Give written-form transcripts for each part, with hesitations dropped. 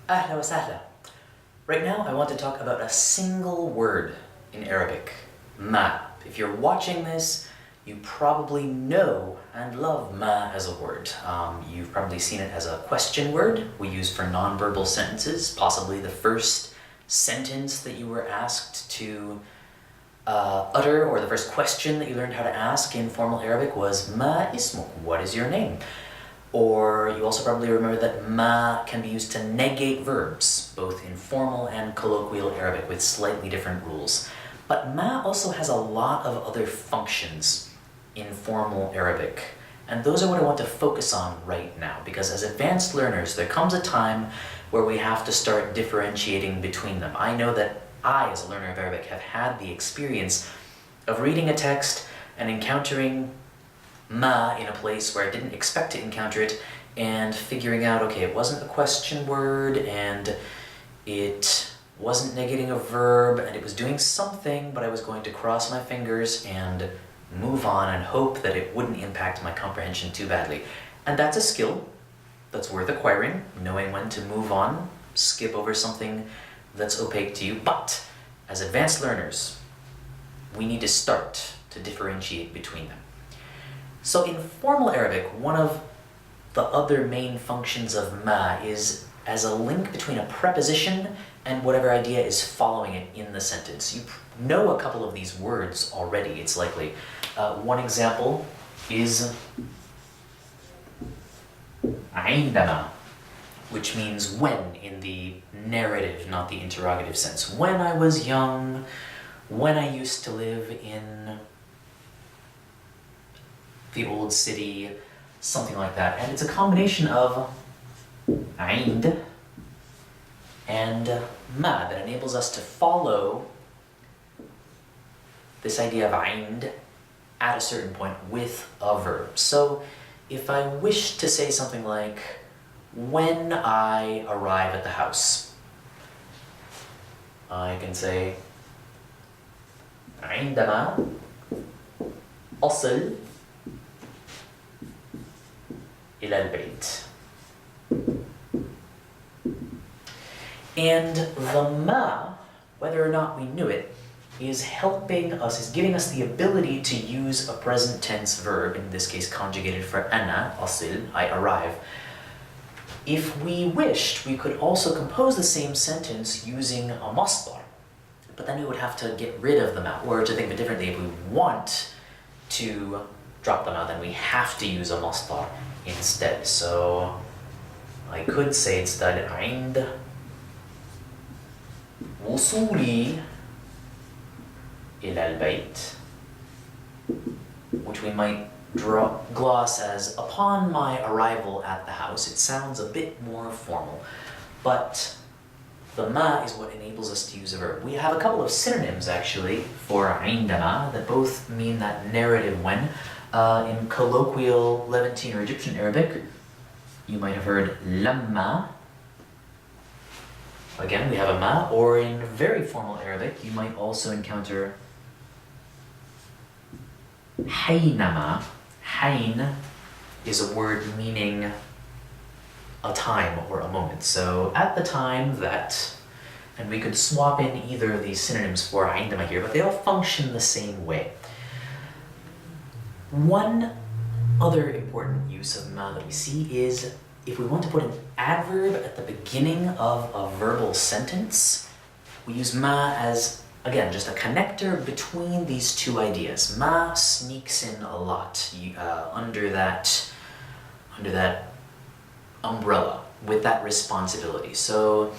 Ahla wa sahla. Right now I want to talk about a single word in Arabic, ma. If you're watching this, you probably know and love ma as a word. You've probably seen it as a question word we use for nonverbal sentences, possibly the first sentence that you were asked to utter, or the first question that you learned how to ask in formal Arabic was ma ismuk, what is your name? Or you also probably remember that ma can be used to negate verbs, both in formal and colloquial Arabic with slightly different rules. But ma also has a lot of other functions in formal Arabic. And those are what I want to focus on right now, because as advanced learners, there comes a time where we have to start differentiating between them. I know that I, as a learner of Arabic, have had the experience of reading a text and encountering ma in a place where I didn't expect to encounter it, and figuring out, okay, it wasn't a question word, and it wasn't negating a verb, and it was doing something, but I was going to cross my fingers and move on and hope that it wouldn't impact my comprehension too badly. And that's a skill that's worth acquiring, knowing when to move on, skip over something that's opaque to you. But as advanced learners, we need to start to differentiate between them. So in formal Arabic, one of the other main functions of ma is as a link between a preposition and whatever idea is following it in the sentence. You know a couple of these words already, it's likely. One example is عندما, which means when in the narrative, not the interrogative sense. When I was young, when I used to live in the old city, something like that. And it's a combination of عند and ma that enables us to follow this idea of عند at a certain point with a verb. So if I wish to say something like, when I arrive at the house, I can say عندما أصل إلى البيت. And the ma, whether or not we knew it, is helping us, is giving us the ability to use a present tense verb, in this case conjugated for أنا, أصل, I arrive. If we wished, we could also compose the same sentence using a masdar, but then we would have to get rid of the ma, or to think of it differently, if we want to drop the ma, then we have to use a masdar instead. So I could say instead عند وصولي إلى البيت, which we might gloss as upon my arrival at the house. It sounds a bit more formal, but the ma is what enables us to use a verb. We have a couple of synonyms actually for عندما that both mean that narrative when. In colloquial Levantine or Egyptian Arabic, you might have heard lamma. Again, we have a ma. Or in very formal Arabic, you might also encounter حينما. حين is a word meaning a time or a moment. So at the time that, and we could swap in either of these synonyms for عندما here, but they all function the same way. One other important use of ma that we see is if we want to put an adverb at the beginning of a verbal sentence, we use ma as, again, just a connector between these two ideas. Ma sneaks in a lot under that umbrella with that responsibility. So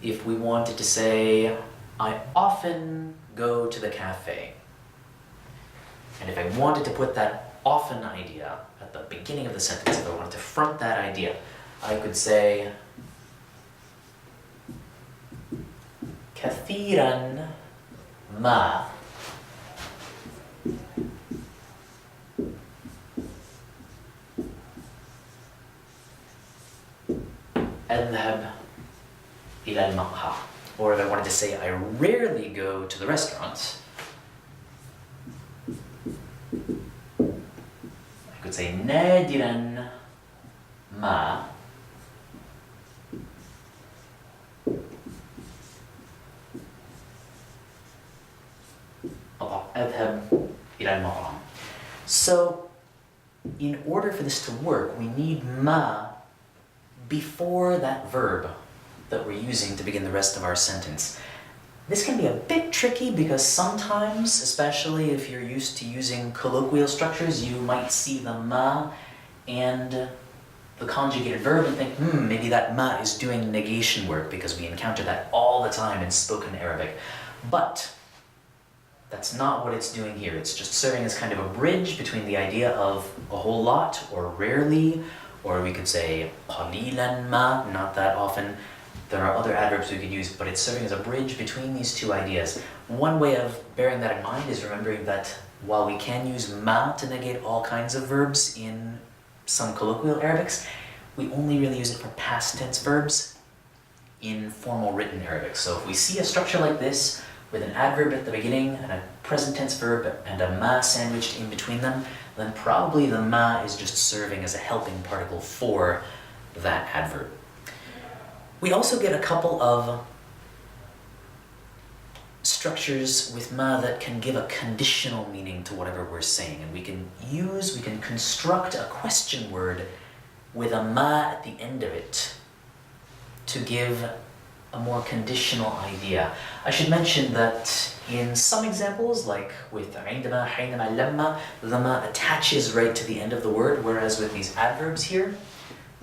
if we wanted to say, I often go to the cafe, and if I wanted to put that often idea at the beginning of the sentence, if I wanted to front that idea, I could say كثيرا ما أذهب إلى المقهى. Or if I wanted to say I rarely go to the restaurant, I could say نادرا ما أذهب إلى المطعم. So, in order for this to work, we need ma before that verb that we're using to begin the rest of our sentence. This can be a bit tricky because sometimes, especially if you're used to using colloquial structures, you might see the ma and the conjugated verb and think, maybe that ma is doing negation work, because we encounter that all the time in spoken Arabic. But that's not what it's doing here. It's just serving as kind of a bridge between the idea of a whole lot or rarely, or we could say qalilan ma, not that often. There are other adverbs we could use, but it's serving as a bridge between these two ideas. One way of bearing that in mind is remembering that while we can use ma to negate all kinds of verbs in some colloquial Arabics, we only really use it for past tense verbs in formal written Arabic. So if we see a structure like this, with an adverb at the beginning and a present tense verb and a ma sandwiched in between them, then probably the ma is just serving as a helping particle for that adverb. We also get a couple of structures with ma that can give a conditional meaning to whatever we're saying, and we can construct a question word with a ma at the end of it to give a more conditional idea. I should mention that in some examples, like with عندما, حينما, لما, the ma attaches right to the end of the word, whereas with these adverbs here,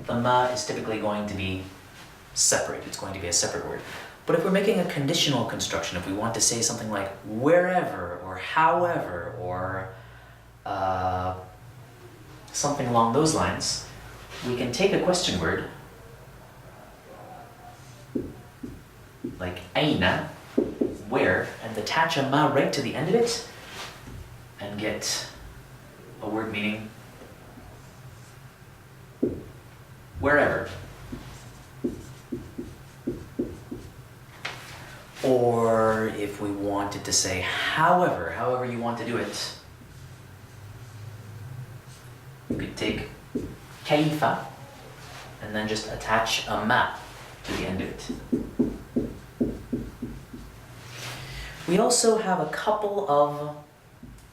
the ma is typically going to be separate. It's going to be a separate word. But if we're making a conditional construction, if we want to say something like wherever or however or something along those lines, we can take a question word like aina, where, and attach a ma right to the end of it and get a word meaning wherever. Or if we wanted to say however you want to do it, you could take kaifa and then just attach a ma to the end of it. We also have a couple of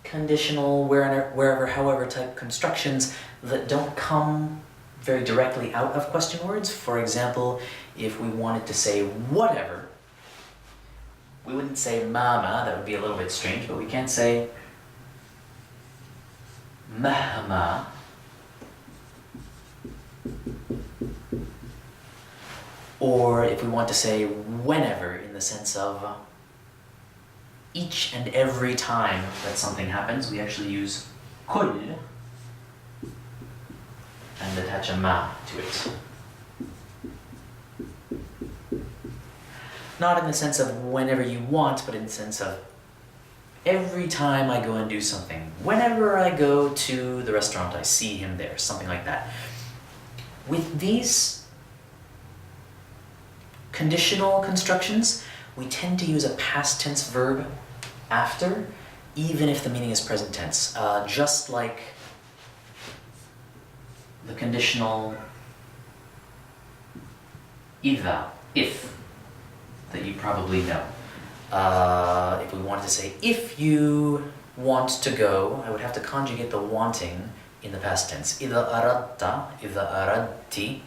conditional wherever, however type constructions that don't come very directly out of question words. For example, if we wanted to say whatever, we wouldn't say mama, that would be a little bit strange, but we can say mahma. Or if we want to say whenever, in the sense of each and every time that something happens, we actually use kull and attach a ma to it. Not in the sense of whenever you want, but in the sense of every time I go and do something. Whenever I go to the restaurant, I see him there, something like that. With these conditional constructions, we tend to use a past tense verb after, even if the meaning is present tense. Just like the conditional إذا, if, that you probably know. If we wanted to say, if you want to go, I would have to conjugate the wanting in the past tense. إذا أردت, إذا أردت,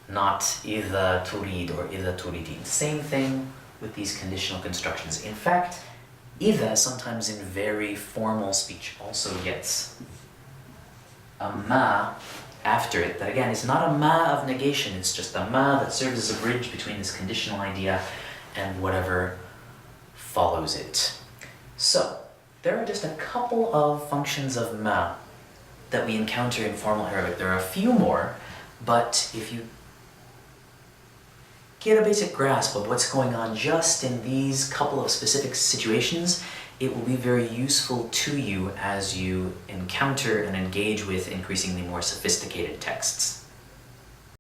not إذا تريد or إذا تريدين. Same thing with these conditional constructions. In fact, إذا sometimes in very formal speech also gets a ma after it, that again is not a ma of negation, it's just a ma that serves as a bridge between this conditional idea and whatever follows it. So, there are just a couple of functions of ma that we encounter in formal Arabic. There are a few more, but if you get a basic grasp of what's going on just in these couple of specific situations, it will be very useful to you as you encounter and engage with increasingly more sophisticated texts.